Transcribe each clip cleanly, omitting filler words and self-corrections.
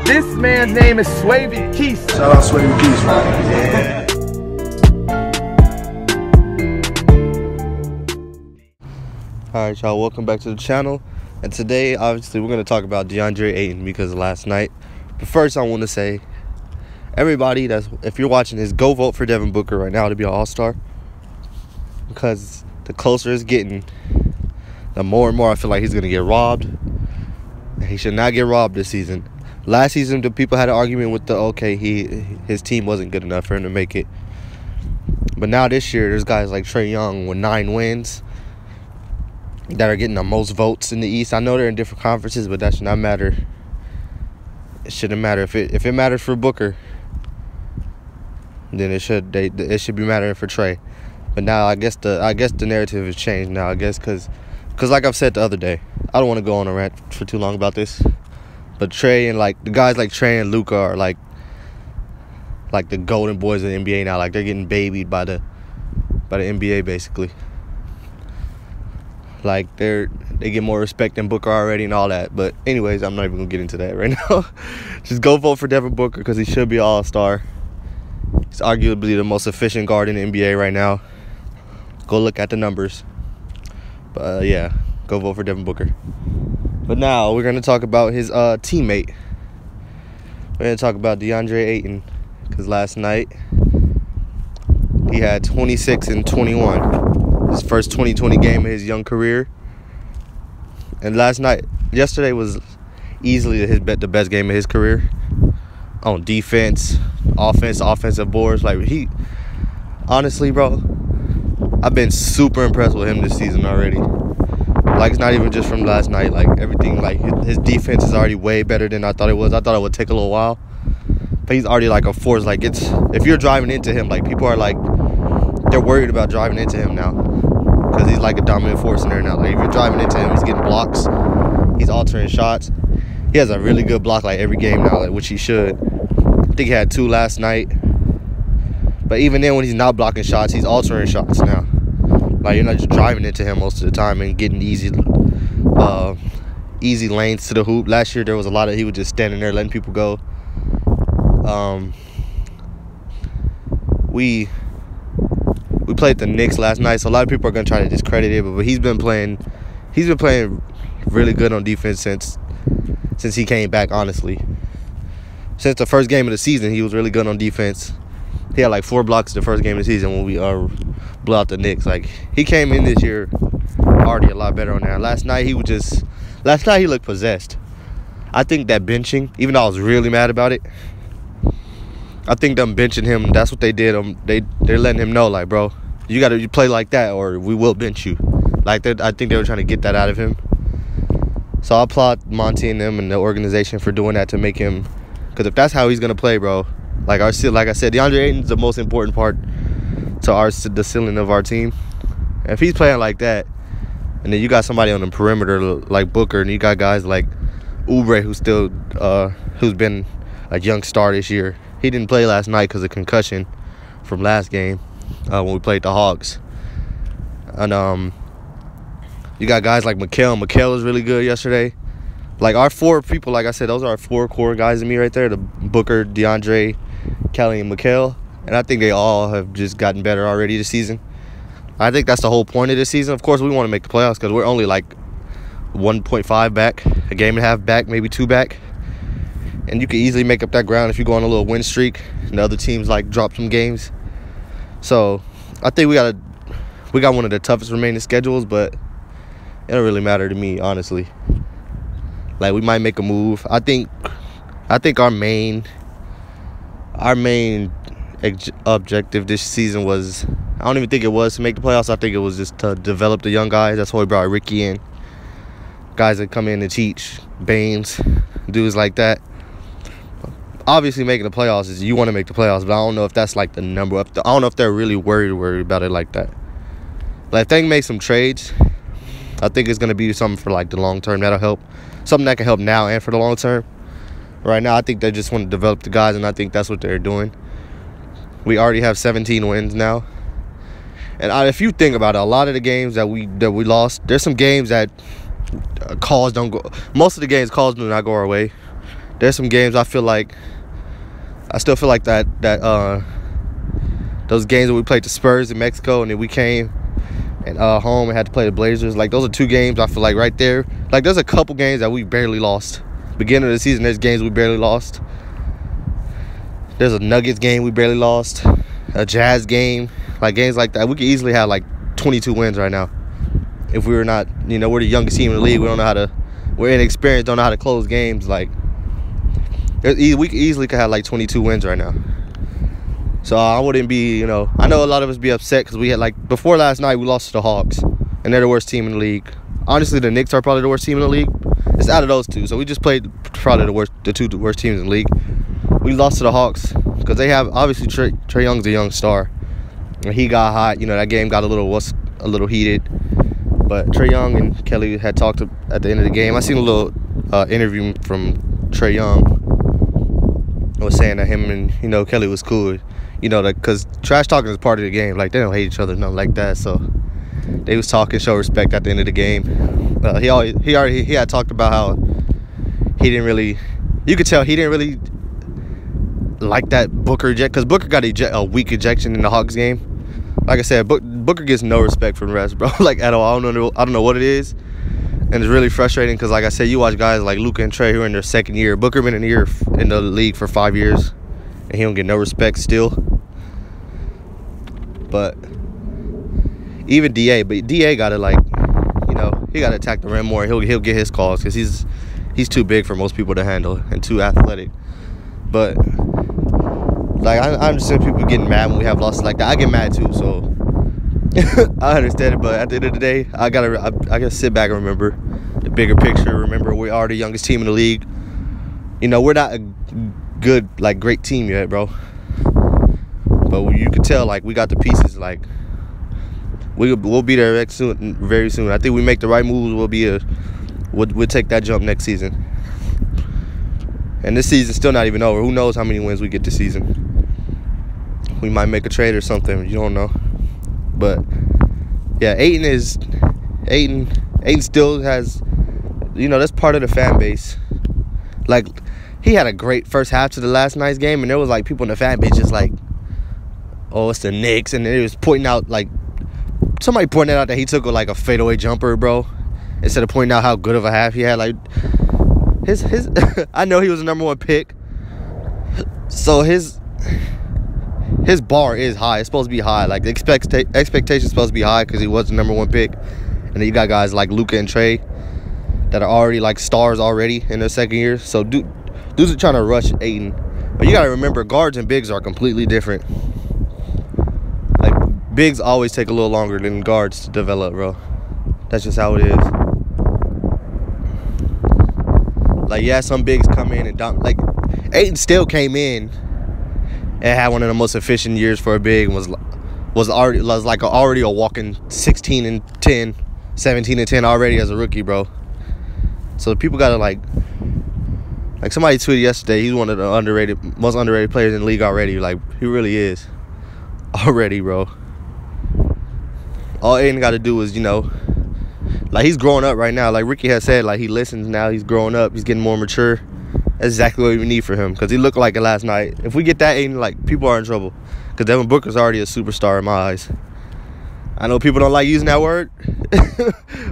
This man's name is Swavy Keys. Shout out Swavy Keys, man. Alright, y'all, welcome back to the channel. And today, obviously, we're going to talk about DeAndre Ayton because of last night. But first, I want to say, everybody, if you're watching this, go vote for Devin Booker right now to be an all-star. Because the closer it's getting, the more and more I feel like he's going to get robbed. And he should not get robbed this season. Last season, the people had an argument with his team wasn't good enough for him to make it. But now this year, there's guys like Trae Young with 9 wins that are getting the most votes in the East. I know they're in different conferences, but that should not matter. It shouldn't matter. If it matters for Booker, then it should be mattering for Trae. But now I guess the narrative has changed now. I guess because like I've said the other day, I don't want to go on a rant for too long about this. But Trae and the guys like Trae and Luka are like the golden boys of the NBA now. Like they're getting babied by the NBA basically. Like they get more respect than Booker already and all that. But anyways, I'm not even gonna get into that right now. Just go vote for Devin Booker because he should be an all-star. He's arguably the most efficient guard in the NBA right now. Go look at the numbers. But yeah, go vote for Devin Booker. But now we're gonna talk about his teammate. We're gonna talk about DeAndre Ayton because last night he had 26 and 21. His first 2020 game of his young career. And yesterday was easily the best game of his career. On defense, offensive boards. Honestly, bro, I've been super impressed with him this season already. It's not even just from last night. Everything, his defense is already way better than I thought it was. I thought it would take a little while. But he's already a force. If you're driving into him, people are they're worried about driving into him now. Because he's a dominant force in there now. If you're driving into him, he's getting blocks. He's altering shots. He has a really good block every game now, which he should. I think he had 2 last night. But even then, when he's not blocking shots, he's altering shots now. You're not just driving into him most of the time and getting easy lanes to the hoop. Last year, there was a lot of he was just standing there letting people go. We played the Knicks last night, so a lot of people are gonna try to discredit it, but he's been playing really good on defense since he came back. Honestly, since the first game of the season, he was really good on defense. He had 4 blocks the first game of the season when we blew out the Knicks. He came in this year already a lot better on that. Last night he looked possessed. I think that benching, even though I was really mad about it, I think them benching him, that's what they did. They're letting him know, bro, you play like that or we will bench you. I think they were trying to get that out of him. So I applaud Monty and them and the organization for doing that to make him, because if that's how he's gonna play, bro, like I said, DeAndre Ayton's the most important part to the ceiling of our team. And if he's playing like that, and then you got somebody on the perimeter like Booker, and you got guys like Oubre who's been a young star this year. He didn't play last night because of concussion from last game when we played the Hawks. And you got guys like Mikal. Mikal was really good yesterday. Our 4 people, like I said, those are our 4 core guys to me right there. The Booker, DeAndre, Kelly, and Mikal. And I think they all have just gotten better already this season. I think that's the whole point of this season. Of course, we want to make the playoffs because we're only 1.5 back, a game and a half back, maybe 2 back. And you can easily make up that ground if you go on a little win streak and the other teams drop some games. So I think we got one of the toughest remaining schedules, but it don't really matter to me, honestly. We might make a move. I think our main objective this season was, I don't even think it was to make the playoffs. I think it was just to develop the young guys. That's why we brought Ricky in. Guys that come in and teach, Baines, dudes like that. Obviously, making the playoffs is you want to make the playoffs, but I don't know if that's the number. I don't know if they're really worried about it like that. If they can make some trades, I think it's going to be something for the long term that'll help. Something that can help now and for the long term. Right now, I think they just want to develop the guys, and I think that's what they're doing. We already have 17 wins now. And if you think about it, a lot of the games that we lost, there's some games that calls don't go. Most of the games calls do not go our way. there's some games I still feel like that those games when we played the Spurs in Mexico and then we came and home and had to play the Blazers. Like, those are 2 games I feel like right there. Like, there's a couple games that we barely lost. Beginning of the season, there's games we barely lost. There's a Nuggets game we barely lost. A Jazz game. Like, games like that. We could easily have like 22 wins right now. If we were not, you know, we're the youngest team in the league. We don't know how to, we're inexperienced, don't know how to close games. Like, we could easily have like 22 wins right now. So I wouldn't be, you know, I know a lot of us be upset because we had, like, before last night, we lost to the Hawks. And they're the worst team in the league. Honestly, the Knicks are probably the worst team in the league. It's out of those 2. So we just played probably the 2 worst teams in the league. We lost to the Hawks because they have, obviously, Trae Young's a young star. And he got hot. You know, that game got a little heated. But Trae Young and Kelly had talked at the end of the game. I seen a little interview from Trae Young. I was saying that him and, you know, Kelly was cool. You know, because trash talking is part of the game. Like, they don't hate each other, nothing like that. So they was talking, show respect at the end of the game. He had talked about how he didn't really, you could tell he didn't really like that Booker eject, because Booker got a weak ejection in the Hawks game. Like I said, Booker gets no respect from the rest, bro. Like, at all. I don't know what it is, and it's really frustrating because, like I said, you watch guys like Luka and Trae who are in their 2nd year. Booker been in the league for 5 years, and he don't get no respect still. But even DA got to, like, you know, he got to attack the rim more. He'll get his calls because he's too big for most people to handle and too athletic. But, like, I understand people getting mad when we have losses like that. I get mad too, so I understand it. But at the end of the day, I gotta sit back and remember the bigger picture. Remember, we are the youngest team in the league. You know, we're not a good, like, great team yet, bro. But you can tell, like, we got the pieces. Like, we'll be there very soon. I think we make the right moves. We'll take that jump next season. And this season's still not even over. Who knows how many wins we get this season? We might make a trade or something. You don't know. But yeah, Ayton still has, you know, that's part of the fan base. Like, he had a great first half to the last night's game, and there was, like, people in the fan base just like, oh, it's the Knicks, and it was pointing out, like, somebody pointed out that he took like a fadeaway jumper, bro, instead of pointing out how good of a half he had. Like, his I know he was the #1 pick, so his bar is high. It's supposed to be high. Like, the expectation's supposed to be high because he was the #1 pick. And then you got guys like Luka and Trae that are already, like, stars already in their 2nd year. So dudes are trying to rush Ayton. But you got to remember, guards and bigs are completely different. Like, bigs always take a little longer than guards to develop, bro. That's just how it is. Like, yeah, some bigs come in and dump. Like, Ayton still came in and had one of the most efficient years for a big, and was already a walking 16-10, 17-10 already as a rookie, bro. So people gotta, like somebody tweeted yesterday, he's one of the most underrated players in the league already. Like, he really is already, bro. All Ayton got to do is, you know, like, he's growing up right now. Like Ricky has said, like, he listens now. He's growing up. He's getting more mature. That's exactly what we need for him, because he looked like it last night. If we get that Ayton, like, people are in trouble, because Devin Booker's already a superstar in my eyes. I know people don't like using that word,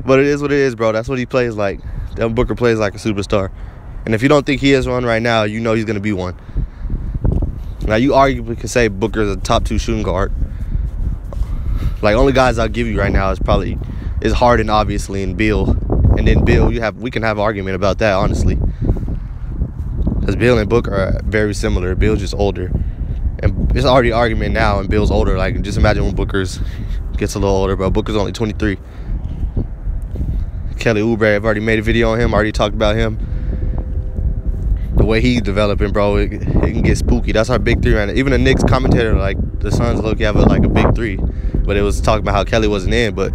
but it is what it is, bro. That's what he plays like. Devin Booker plays like a superstar. And if you don't think he is one right now, you know he's going to be one. Now, you arguably could say Booker's a top 2 shooting guard. Like, only guys I'll give you right now is Harden, obviously, and Beal. And then Beal, we can have an argument about that, honestly. Because Beal and Booker are very similar. Beal's just older. And there's already an argument now, and Beal's older. Like, just imagine when Booker's gets a little older, bro. Booker's only 23. Kelly Oubre, I've already made a video on him. Already talked about him. The way he's developing, bro, it can get spooky. That's our big 3 right now. Even the Knicks commentator, like, the Suns look have a big 3. But it was talking about how Kelly wasn't in. But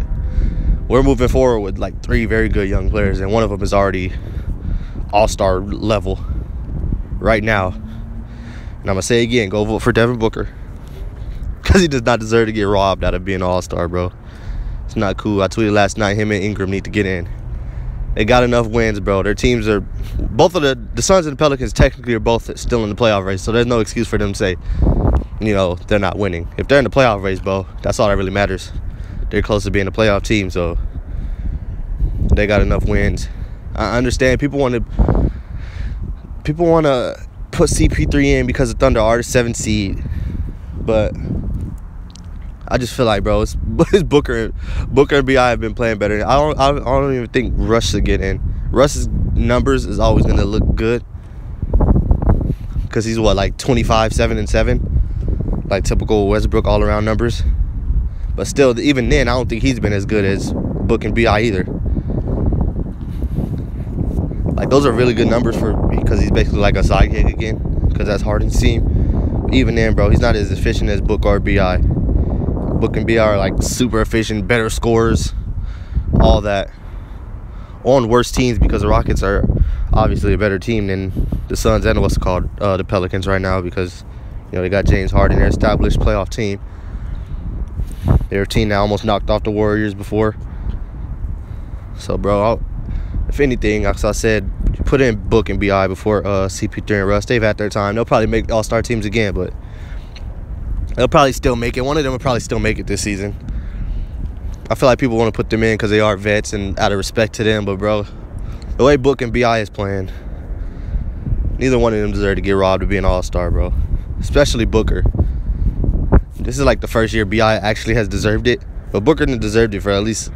we're moving forward with, like, 3 very good young players. And one of them is already all-star level right now. And I'm going to say again, go vote for Devin Booker. Because he does not deserve to get robbed out of being an all-star, bro. It's not cool. I tweeted last night, him and Ingram need to get in. They got enough wins, bro. Their teams are both of the Suns and the Pelicans technically are both still in the playoff race, so there's no excuse for them to say, they're not winning. If they're in the playoff race, bro, that's all that really matters. They're close to being a playoff team, so they got enough wins. I understand people want to put CP3 in because the Thunder are the 7th seed, but I just feel like, bro, it's Booker and B.I. have been playing better. I don't even think Russ should get in. Russ's numbers is always gonna look good because he's like 25, 7 and 7, like typical Westbrook all around numbers. But still, even then, I don't think he's been as good as Book and B.I. either. Like, those are really good numbers because he's basically like a sidekick again, because that's Harden's team. But even then, bro, he's not as efficient as Book or B.I. Book and B.I. are like super efficient, better scorers, all that. On worse teams, because the Rockets are obviously a better team than the Suns and what's called the Pelicans right now, because they got James Harden, their established playoff team. They're a team that almost knocked off the Warriors before. So, bro, if anything, as I said, put in Book and B.I. before CP3 and Russ. They've had their time. They'll probably make all-star teams again, but they'll probably still make it. One of them will probably still make it this season. I feel like people want to put them in because they are vets and out of respect to them. But, bro, the way Book and B.I. is playing, neither one of them deserve to get robbed of being an all-star, bro. Especially Booker. This is like the first year B.I. actually has deserved it. But Booker didn't deserve it for at least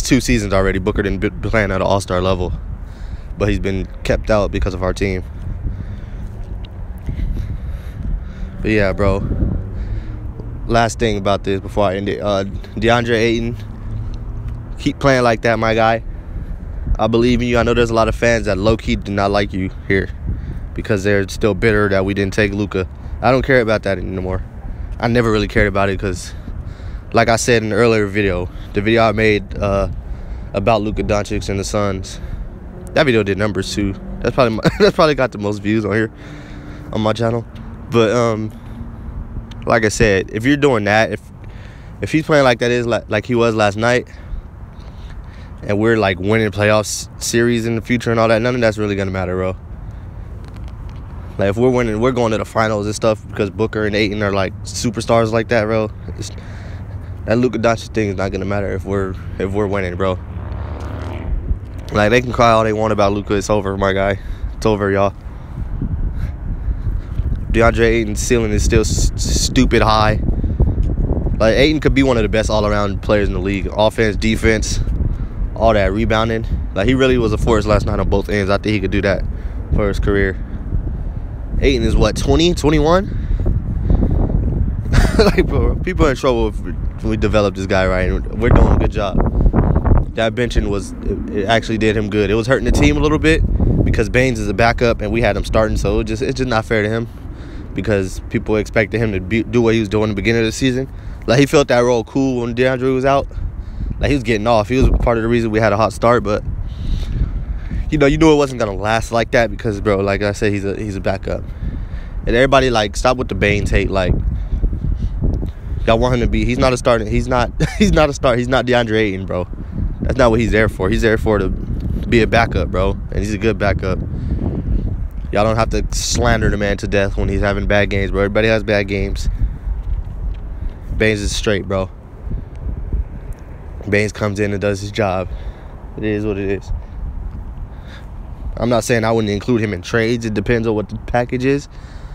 2 seasons already. Booker didn't be playing at an all-star level. But he's been kept out because of our team. But, yeah, bro. Last thing about this before I end it. DeAndre Ayton, keep playing like that, my guy. I believe in you. I know there's a lot of fans that low-key do not like you here because they're still bitter that we didn't take Luka. I don't care about that anymore. I never really cared about it because, like I said in the earlier video, the video I made about Luka Doncic and the Suns, that video did numbers too. That's probably got the most views on here on my channel. But like I said, if you're doing that, if he's playing like that is like he was last night, and we're like winning playoff series in the future and all that, none of that's really gonna matter, bro. Like, if we're winning, we're going to the finals and stuff because Booker and Ayton are like superstars like that, bro. That Luka Doncic thing is not gonna matter if we're winning, bro. Like, they can cry all they want about Luka. It's over, my guy. It's over, y'all. DeAndre Ayton's ceiling is still stupid high. Like, Ayton could be one of the best all-around players in the league. Offense, defense, all that, rebounding. Like, he really was a force last night on both ends. I think he could do that for his career. Ayton is what, 20, 21? Like, bro, people are in trouble if we develop this guy right. We're doing a good job. That benching it actually did him good. It was hurting the team a little bit because Baines is a backup and we had him starting, so it's just not fair to him because people expected him to do what he was doing in the beginning of the season. Like, he felt that role cool when DeAndre was out. Like, he was getting off. He was part of the reason we had a hot start, but you knew it wasn't gonna last like that because, bro, like I said, he's a backup. And everybody, like, stop with the Baines hate. Like, y'all want him to be. He's not a starter. He's not a starter. He's not DeAndre Ayton, bro. That's not what he's there for. He's there to be a backup, bro. And he's a good backup. Y'all don't have to slander the man to death when he's having bad games, bro. Everybody has bad games. Baines is straight, bro. Baines comes in and does his job. It is what it is. I'm not saying I wouldn't include him in trades. It depends on what the package is.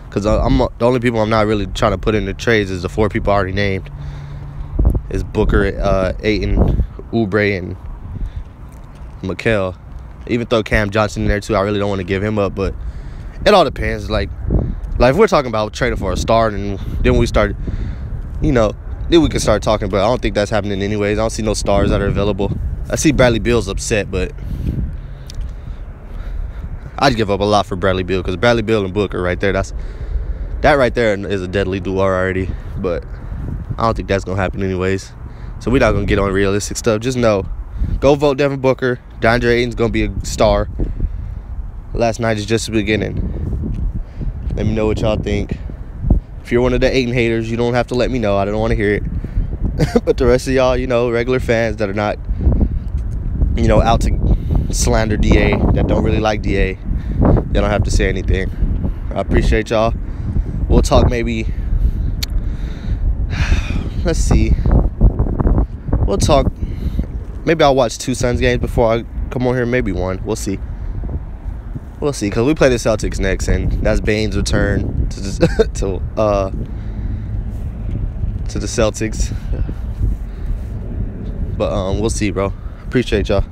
Because the only people I'm not really trying to put in the trades is the 4 people I already named. Is Booker, Ayton, Oubre, and Mikal. Even throw Cam Johnson in there too. I really don't want to give him up, but it all depends. Like if we're talking about trading for a star, and then we start, then we can start talking. But I don't think that's happening anyways. I don't see no stars that are available. I see Bradley Beal's upset, but I'd give up a lot for Bradley Beal because Bradley Beal and Booker right there. That right there is a deadly duo already. But I don't think that's gonna happen anyways. So we're not gonna get on realistic stuff. Just know, go vote Devin Booker. DeAndre Ayton's gonna be a star. Last night is just the beginning. Let me know what y'all think. If you're one of the Ayton haters, you don't have to let me know. I don't want to hear it. But the rest of y'all, regular fans that are not, out to slander DA, that don't really like DA, y'all don't have to say anything. I appreciate y'all. We'll talk maybe, let's see. We'll talk, maybe I'll watch 2 Suns games before I come on here, maybe 1. We'll see. We'll see, because we play the Celtics next, and that's Bane's return to the Celtics. But we'll see, bro. Appreciate y'all.